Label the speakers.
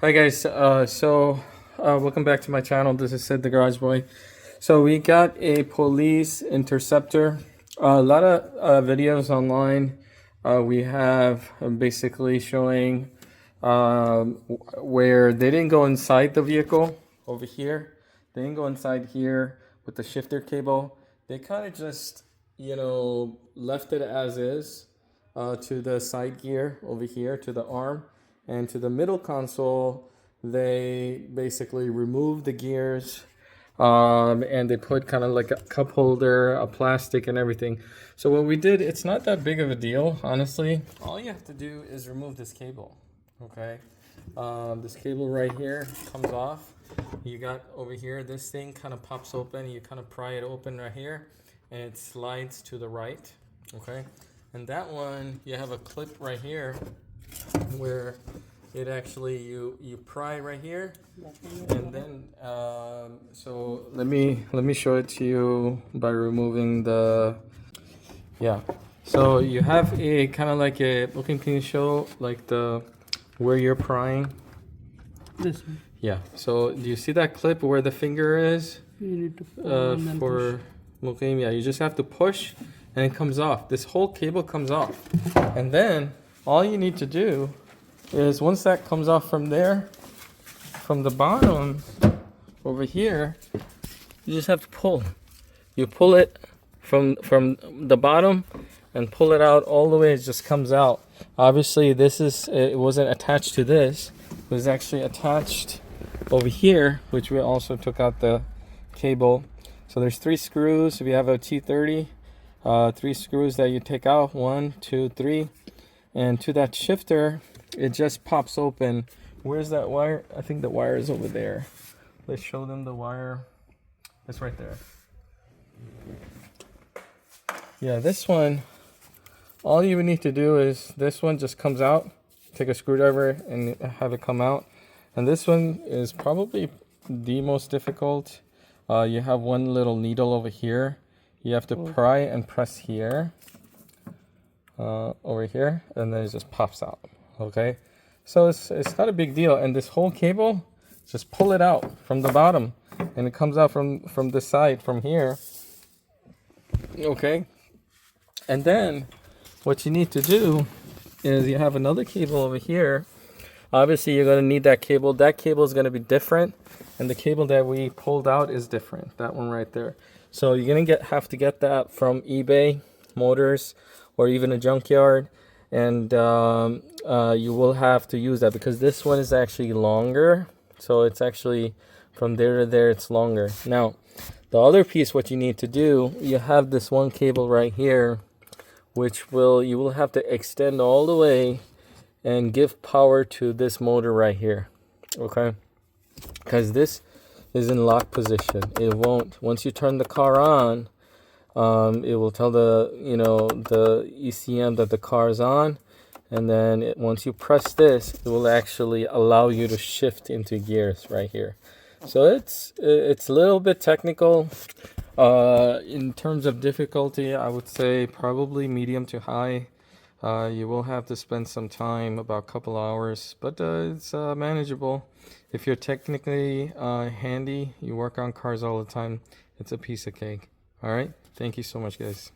Speaker 1: Hi guys, welcome back to my channel. This is Sid the Garage Boy. So we got a police interceptor. A lot of videos online. We have basically showing where they didn't go inside the vehicle over here. They didn't go inside here with the shifter cable. They kind of just, left it as is to the side gear over here, to the arm. And to the middle console, they basically removed the gears and they put kind of like a cup holder, a plastic and everything. So what we did, it's not that big of a deal, honestly. All you have to do is remove this cable, okay? This cable right here comes off. You got over here, this thing kind of pops open. You kind of pry it open right here and it slides to the right, okay? And that one, you have a clip right here where it actually you pry right here, and then so let me show it to you by removing the so you have a kind of like a looking. Can you show like the where you're prying?
Speaker 2: This one.
Speaker 1: Yeah, so do you see that clip where the finger is?
Speaker 2: You need to push.
Speaker 1: Looking, yeah, you just have to push and it comes off. This whole cable comes off, and then all you need to do is once that comes off from there, from the bottom over here, you just have to pull. You pull it from the bottom and pull it out all the way. It just comes out. Obviously, it wasn't attached to this. It was actually attached over here, which we also took out the cable. So there's 3 screws. If you have a T30, 3 screws that you take out. 1, 2, 3, and to that shifter, it just pops open. Where's that wire? I think the wire is over there. Let's show them the wire. It's right there. Yeah, this one, all you would need to do is this one just comes out. Take a screwdriver and have it come out. And this one is probably the most difficult. You have one little needle over here. You have to pry and press here, over here, and then it just pops out. Okay, so it's not a big deal. And this whole cable, just pull it out from the bottom and it comes out from the side from here. Okay, and then what you need to do is you have another cable over here. Obviously you're going to need that cable. That cable is going to be different, and the cable that we pulled out is different, that one right there. So you're going to have to get that from eBay Motors or even a junkyard. And you will have to use that because this one is actually longer. So it's actually from there to there, it's longer. Now, the other piece, what you need to do, you have this one cable right here, which you will have to extend all the way and give power to this motor right here. Okay? Because this is in lock position. It won't, once you turn the car on, it will tell the ECM that the car is on, and then once you press this, it will actually allow you to shift into gears right here. So it's a little bit technical. In terms of difficulty, I would say probably medium to high. You will have to spend some time, about a couple hours, but it's manageable. If you're technically handy, you work on cars all the time, it's a piece of cake. All right. Thank you so much, guys.